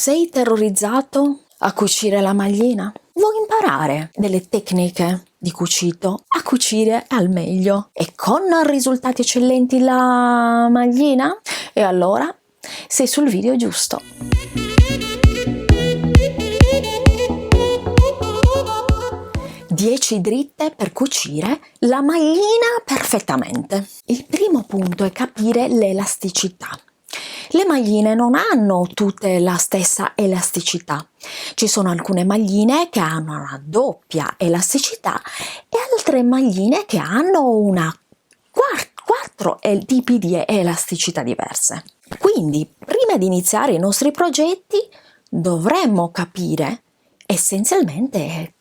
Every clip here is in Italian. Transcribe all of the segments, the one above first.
Sei terrorizzato a cucire la maglina? Vuoi imparare delle tecniche di cucito a cucire al meglio e con risultati eccellenti la maglina? E allora sei sul video giusto. Dieci dritte per cucire la maglina perfettamente. Il primo punto è capire l'elasticità. Le magline non hanno tutte la stessa elasticità. Ci sono alcune magline che hanno una doppia elasticità e altre magline che hanno una quattro tipi di elasticità diverse. Quindi, prima di iniziare i nostri progetti, dovremmo capire essenzialmente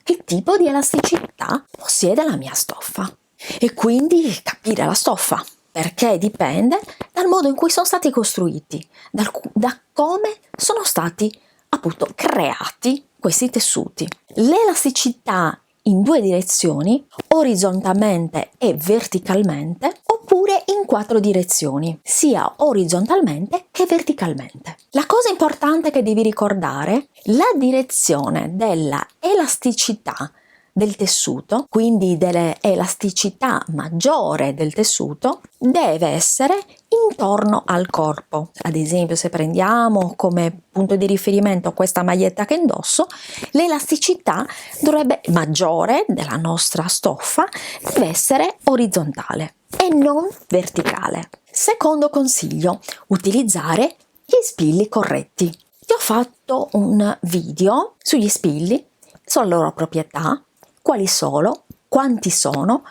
che tipo di elasticità possiede la mia stoffa e quindi capire la stoffa, perché dipende dal modo in cui sono stati costruiti, da come sono stati appunto creati questi tessuti. L'elasticità in due direzioni, orizzontalmente e verticalmente, oppure in quattro direzioni, sia orizzontalmente che verticalmente. La cosa importante che devi ricordare, la direzione della elasticità del tessuto, quindi dell'elasticità maggiore del tessuto, deve essere intorno al corpo. Ad esempio, se prendiamo come punto di riferimento questa maglietta che indosso, l'elasticità maggiore della nostra stoffa deve essere orizzontale e non verticale. Secondo consiglio, utilizzare gli spilli corretti. Ti ho fatto un video sugli spilli, sulle loro proprietà, quali sono, quanti sono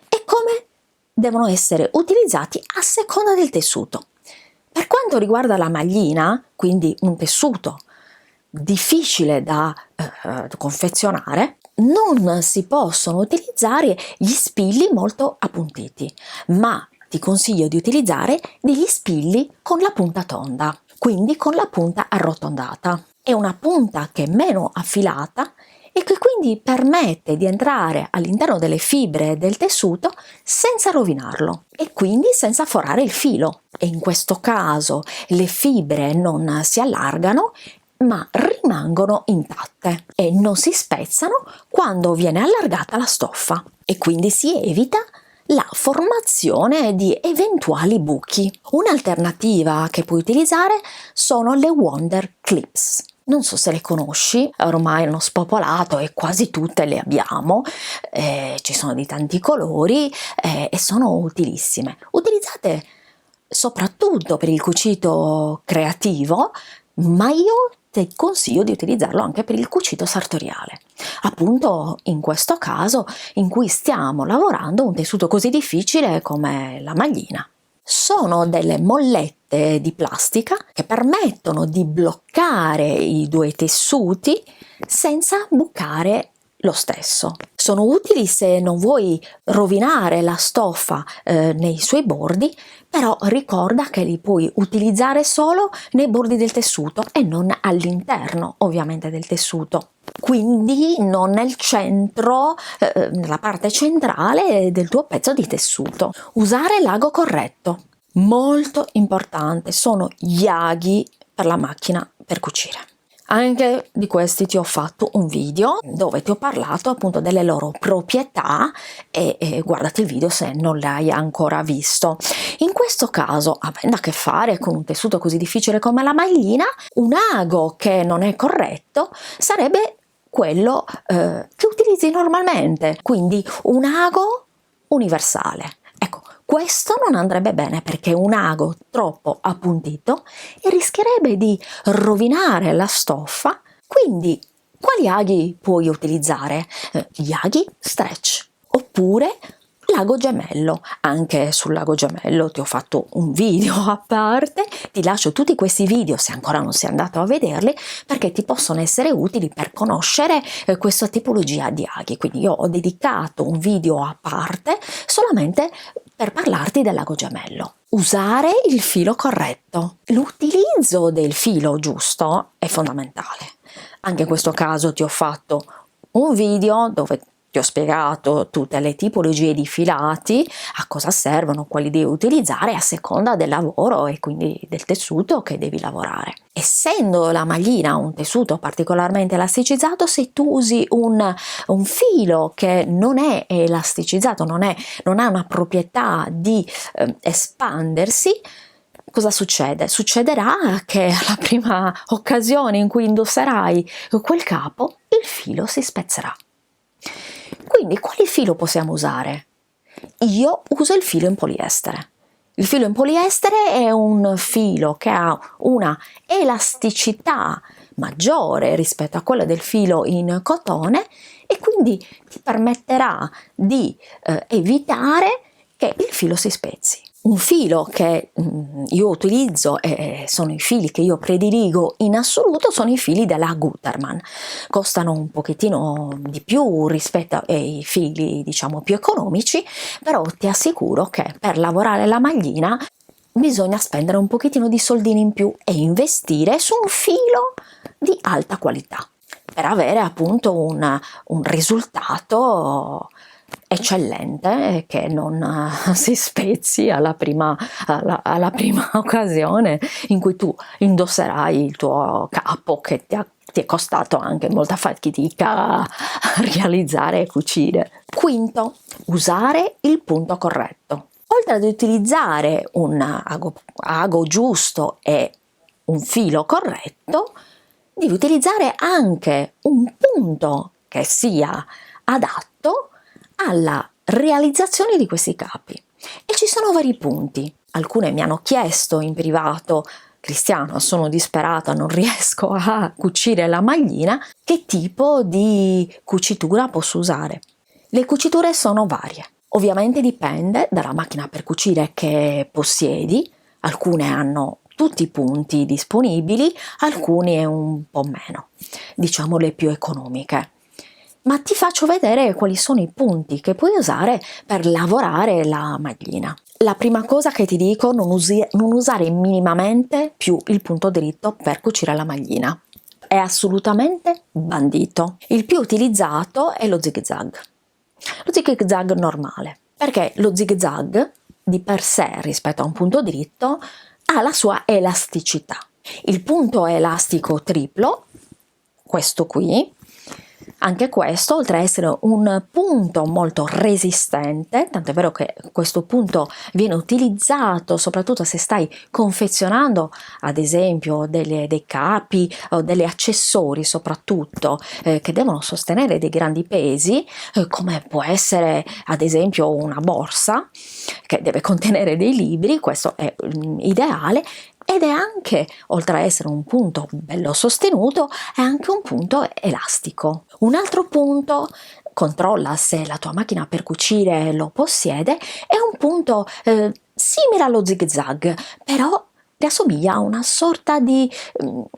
e come devono essere utilizzati a seconda del tessuto. Per quanto riguarda la maglina, quindi un tessuto difficile da confezionare, non si possono utilizzare gli spilli molto appuntiti, ma ti consiglio di utilizzare degli spilli con la punta tonda, quindi con la punta arrotondata. È una punta che è meno affilata e che quindi permette di entrare all'interno delle fibre del tessuto senza rovinarlo e quindi senza forare il filo. E in questo caso le fibre non si allargano ma rimangono intatte e non si spezzano quando viene allargata la stoffa e quindi si evita la formazione di eventuali buchi. Un'alternativa che puoi utilizzare sono le Wonder Clips. Non so se le conosci, ormai hanno spopolato e quasi tutte le abbiamo, ci sono di tanti colori e sono utilissime. Utilizzate soprattutto per il cucito creativo, ma io ti consiglio di utilizzarlo anche per il cucito sartoriale. Appunto in questo caso in cui stiamo lavorando un tessuto così difficile come la maglina. Sono delle mollette di plastica che permettono di bloccare i due tessuti senza bucare lo stesso. Sono utili se non vuoi rovinare la stoffa nei suoi bordi, però ricorda che li puoi utilizzare solo nei bordi del tessuto e non all'interno ovviamente del tessuto. Quindi non nel centro, nella parte centrale del tuo pezzo di tessuto. Usare l'ago corretto. Molto importante sono gli aghi per la macchina per cucire. Anche di questi ti ho fatto un video dove ti ho parlato appunto delle loro proprietà e guardati il video se non l'hai ancora visto. In questo caso, avendo a che fare con un tessuto così difficile come la maglina, un ago che non è corretto sarebbe quello che utilizzi normalmente, quindi un ago universale. Ecco, questo non andrebbe bene perché è un ago troppo appuntito e rischierebbe di rovinare la stoffa. Quindi, quali aghi puoi utilizzare? Gli aghi stretch oppure l'ago gemello. Anche sul lago gemello ti ho fatto un video a parte, ti lascio tutti questi video se ancora non sei andato a vederli perché ti possono essere utili per conoscere questa tipologia di aghi. Quindi io ho dedicato un video a parte solamente per parlarti del lago gemello. Usare il filo corretto. L'utilizzo del filo giusto è fondamentale. Anche in questo caso ti ho fatto un video dove Ti ho spiegato tutte le tipologie di filati, a cosa servono, quali devi utilizzare a seconda del lavoro e quindi del tessuto che devi lavorare. Essendo la maglina un tessuto particolarmente elasticizzato, se tu usi un filo che non è elasticizzato, non ha una proprietà di espandersi, cosa succede? Succederà che alla prima occasione in cui indosserai quel capo, il filo si spezzerà. Quindi quale filo possiamo usare? Io uso il filo in poliestere. Il filo in poliestere è un filo che ha una elasticità maggiore rispetto a quella del filo in cotone e quindi ti permetterà di evitare che il filo si spezzi. Un filo che io utilizzo e sono i fili che io prediligo in assoluto sono i fili della Gutermann. Costano un pochettino di più rispetto ai fili diciamo più economici, però ti assicuro che per lavorare la maglina bisogna spendere un pochettino di soldini in più e investire su un filo di alta qualità per avere appunto un risultato eccellente che non si spezzi alla prima occasione in cui tu indosserai il tuo capo che ti è costato anche molta fatica a realizzare e cucire. Quinto, usare il punto corretto. Oltre ad utilizzare un ago giusto e un filo corretto, devi utilizzare anche un punto che sia adatto alla realizzazione di questi capi. E ci sono vari punti. Alcune mi hanno chiesto in privato: Cristiana, sono disperata, non riesco a cucire la maglina, che tipo di cucitura posso usare? Le cuciture sono varie. Ovviamente dipende dalla macchina per cucire che possiedi. Alcune hanno tutti i punti disponibili, alcune un po' meno, diciamo le più economiche. Ma ti faccio vedere quali sono i punti che puoi usare per lavorare la maglina. La prima cosa che ti dico, non usare minimamente più il punto dritto per cucire la maglina. È assolutamente bandito. Il più utilizzato è lo zig zag. Lo zig zag normale, perché lo zig zag di per sé rispetto a un punto dritto ha la sua elasticità. Il punto elastico triplo, questo qui, anche questo, oltre a essere un punto molto resistente, tant'è vero che questo punto viene utilizzato soprattutto se stai confezionando ad esempio dei capi o degli accessori soprattutto che devono sostenere dei grandi pesi, come può essere ad esempio una borsa che deve contenere dei libri. Questo è ideale. Ed è anche, oltre a essere un punto bello sostenuto, è anche un punto elastico. Un altro punto, controlla se la tua macchina per cucire lo possiede, è un punto simile allo zig zag, però ti assomiglia a una sorta di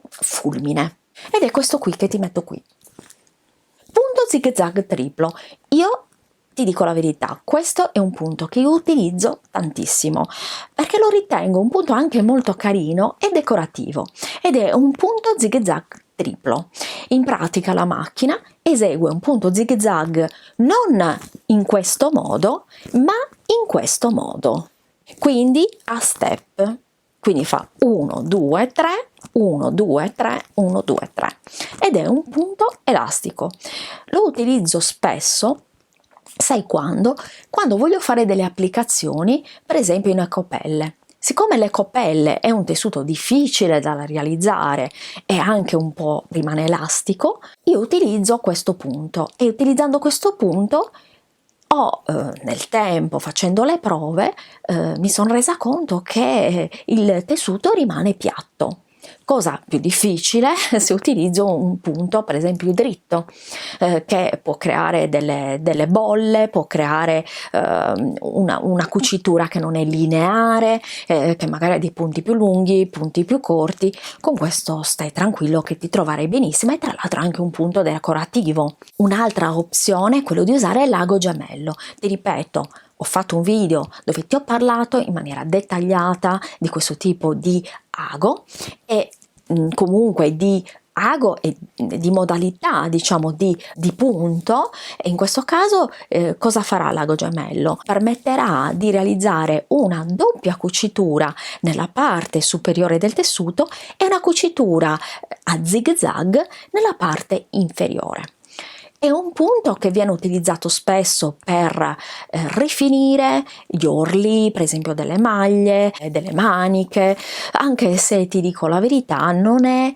fulmine. Ed è questo qui che ti metto qui. Punto zig zag triplo. Io ti dico la verità, questo è un punto che io utilizzo tantissimo perché lo ritengo un punto anche molto carino e decorativo ed è un punto zig zag triplo. In pratica la macchina esegue un punto zig zag non in questo modo ma in questo modo, quindi a step, quindi fa 1 2 3 1 2 3 1 2 3 ed è un punto elastico. Lo utilizzo spesso. Sai quando? Quando voglio fare delle applicazioni, per esempio in ecopelle. Siccome l'ecopelle è un tessuto difficile da realizzare e anche un po' rimane elastico, io utilizzo questo punto e utilizzando questo punto nel tempo, facendo le prove, mi sono resa conto che il tessuto rimane piatto. Cosa più difficile se utilizzo un punto per esempio dritto che può creare delle bolle, può creare una cucitura che non è lineare, che magari ha dei punti più lunghi, punti più corti. Con questo stai tranquillo che ti troverai benissimo e tra l'altro anche un punto decorativo. Un'altra opzione è quello di usare l'ago gemello. Ti ripeto, ho fatto un video dove ti ho parlato in maniera dettagliata di questo tipo di ago e comunque di ago e di modalità, diciamo, di punto. E in questo caso cosa farà l'ago gemello? Permetterà di realizzare una doppia cucitura nella parte superiore del tessuto e una cucitura a zig zag nella parte inferiore. È un punto che viene utilizzato spesso per rifinire gli orli, per esempio delle maglie, delle maniche, anche se ti dico la verità non è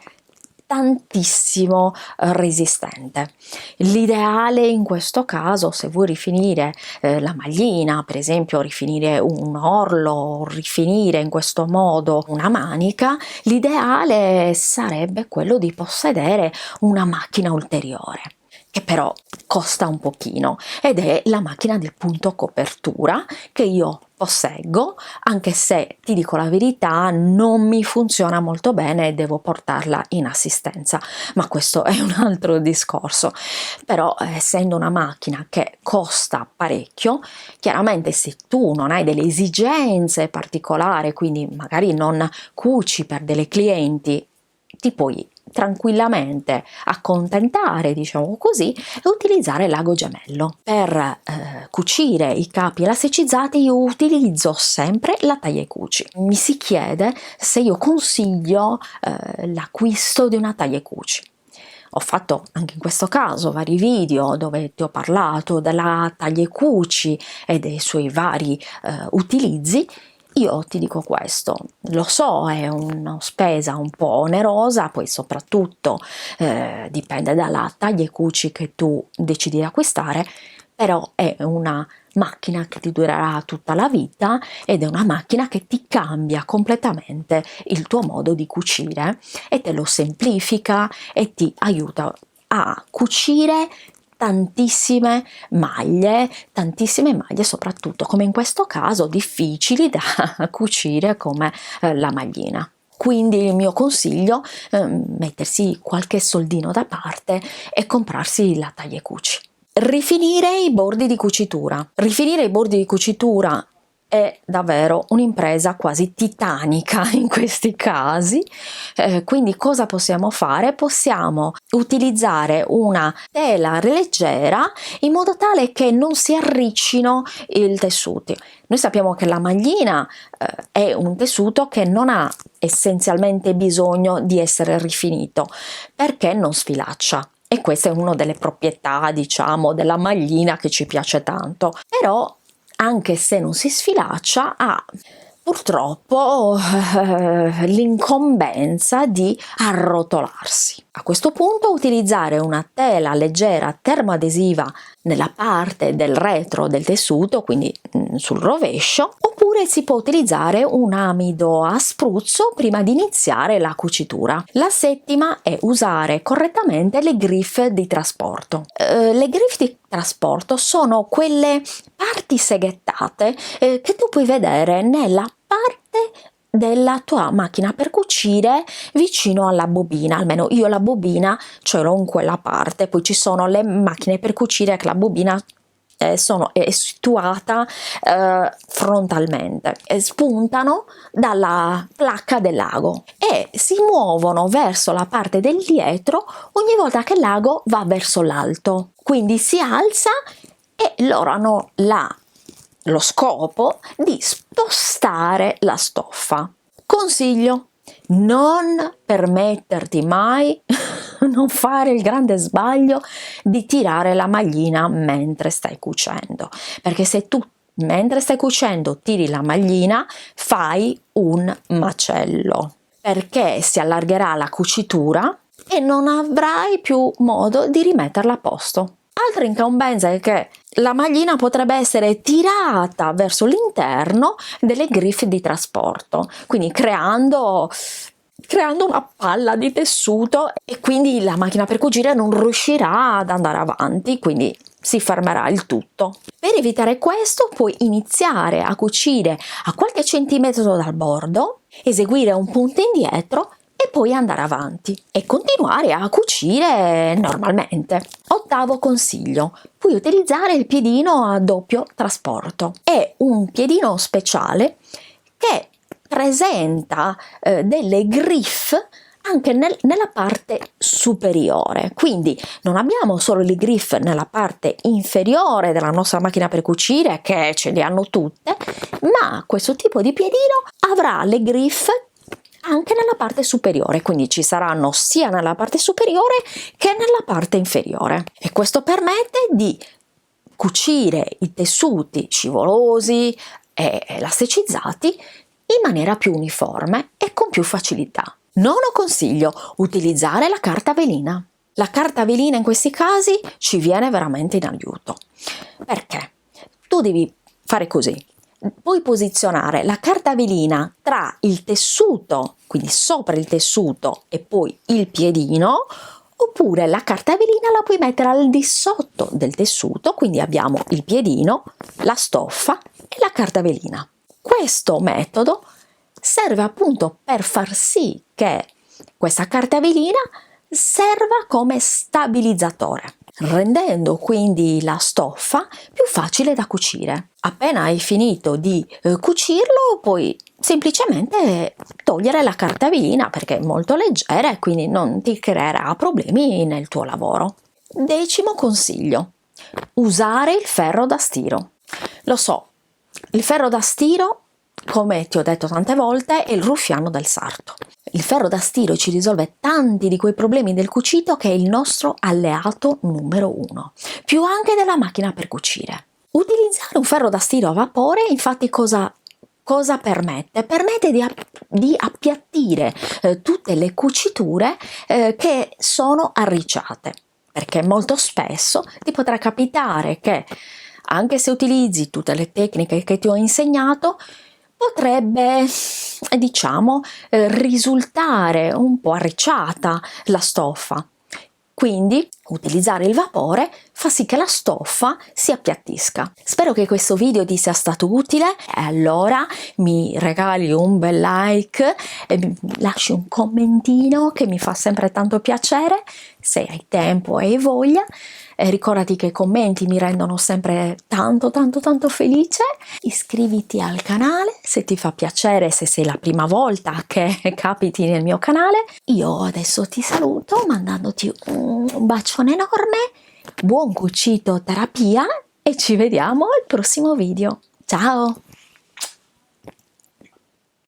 tantissimo resistente. L'ideale in questo caso, se vuoi rifinire la maglina, per esempio rifinire un orlo, rifinire in questo modo una manica, l'ideale sarebbe quello di possedere una macchina ulteriore, che però costa un pochino, ed è la macchina del punto copertura che io posseggo, anche se ti dico la verità non mi funziona molto bene e devo portarla in assistenza, ma questo è un altro discorso. Però essendo una macchina che costa parecchio, chiaramente se tu non hai delle esigenze particolari, quindi magari non cuci per delle clienti, ti puoi tranquillamente accontentare, diciamo così, e utilizzare l'ago gemello. Per cucire i capi elasticizzati io utilizzo sempre la taglia e cuci. Mi si chiede se io consiglio l'acquisto di una taglia e cuci. Ho fatto anche in questo caso vari video dove ti ho parlato della taglia e cuci e dei suoi vari utilizzi. Io ti dico questo, lo so, è una spesa un po' onerosa, poi soprattutto dipende dalla taglia e cuci che tu decidi di acquistare, però è una macchina che ti durerà tutta la vita ed è una macchina che ti cambia completamente il tuo modo di cucire e te lo semplifica e ti aiuta a cucire tantissime maglie soprattutto, come in questo caso, difficili da cucire come la maglina. Quindi il mio consiglio è mettersi qualche soldino da parte e comprarsi la taglia e cuci. Rifinire i bordi di cucitura. Rifinire i bordi di cucitura è davvero un'impresa quasi titanica in questi casi, quindi cosa possiamo fare? Possiamo utilizzare una tela leggera in modo tale che non si arriccino i tessuti. Noi sappiamo che la maglina è un tessuto che non ha essenzialmente bisogno di essere rifinito perché non sfilaccia. E questa è una delle proprietà, diciamo, della maglina che ci piace tanto. Però, anche se non si sfilaccia, ha purtroppo l'incombenza di arrotolarsi. A questo punto utilizzare una tela leggera termoadesiva nella parte del retro del tessuto, quindi sul rovescio, oppure si può utilizzare un amido a spruzzo prima di iniziare la cucitura. La settima è usare correttamente le griffe di trasporto. Le griffe di trasporto sono quelle parti seghettate che tu puoi vedere nella parte della tua macchina per cucire vicino alla bobina. Almeno io la bobina ce l'ho in quella parte, poi ci sono le macchine per cucire che la bobina è situata frontalmente e spuntano dalla placca dell'ago e si muovono verso la parte del dietro ogni volta che l'ago va verso l'alto, quindi si alza e loro hanno lo scopo di spostare la stoffa. Consiglio: non permetterti mai non fare il grande sbaglio di tirare la maglina mentre stai cucendo, perché se tu mentre stai cucendo tiri la maglina fai un macello, perché si allargherà la cucitura e non avrai più modo di rimetterla a posto. Altra incombenza è che la maglina potrebbe essere tirata verso l'interno delle griffe di trasporto, quindi creando una palla di tessuto e quindi la macchina per cucire non riuscirà ad andare avanti, quindi si fermerà il tutto. Per evitare questo puoi iniziare a cucire a qualche centimetro dal bordo, eseguire un punto indietro e poi andare avanti e continuare a cucire normalmente. Ottavo consiglio: puoi utilizzare il piedino a doppio trasporto. È un piedino speciale che presenta delle griffe anche nella parte superiore, quindi non abbiamo solo le griffe nella parte inferiore della nostra macchina per cucire, che ce le hanno tutte, ma questo tipo di piedino avrà le griffe anche nella parte superiore, quindi ci saranno sia nella parte superiore che nella parte inferiore, e questo permette di cucire i tessuti scivolosi e elasticizzati in maniera più uniforme e con più facilità. Nono consiglio: utilizzare la carta velina. La carta velina in questi casi ci viene veramente in aiuto. Perché? Tu devi fare così: puoi posizionare la carta velina tra il tessuto, quindi sopra il tessuto e poi il piedino, oppure la carta velina la puoi mettere al di sotto del tessuto, quindi abbiamo il piedino, la stoffa e la carta velina. Questo metodo serve appunto per far sì che questa carta velina serva come stabilizzatore, rendendo quindi la stoffa più facile da cucire. Appena hai finito di cucirlo, puoi semplicemente togliere la carta velina, perché è molto leggera e quindi non ti creerà problemi nel tuo lavoro. Decimo consiglio: usare il ferro da stiro. Lo so, il ferro da stiro, come ti ho detto tante volte, è il ruffiano del sarto. Il ferro da stiro ci risolve tanti di quei problemi del cucito, che è il nostro alleato numero uno, più anche della macchina per cucire. Utilizzare un ferro da stiro a vapore, infatti, cosa permette? Permette di appiattire tutte le cuciture che sono arricciate, perché molto spesso ti potrà capitare che, anche se utilizzi tutte le tecniche che ti ho insegnato, potrebbe, risultare un po' arricciata la stoffa. Quindi utilizzare il vapore fa sì che la stoffa si appiattisca. Spero che questo video ti sia stato utile, e allora mi regali un bel like e mi lasci un commentino, che mi fa sempre tanto piacere, se hai tempo e voglia. E ricordati che i commenti mi rendono sempre tanto felice. Iscriviti al canale se ti fa piacere, se sei la prima volta che capiti nel mio canale. Io adesso ti saluto mandandoti un bacione enorme, buon cucito terapia, e ci vediamo al prossimo video. Ciao!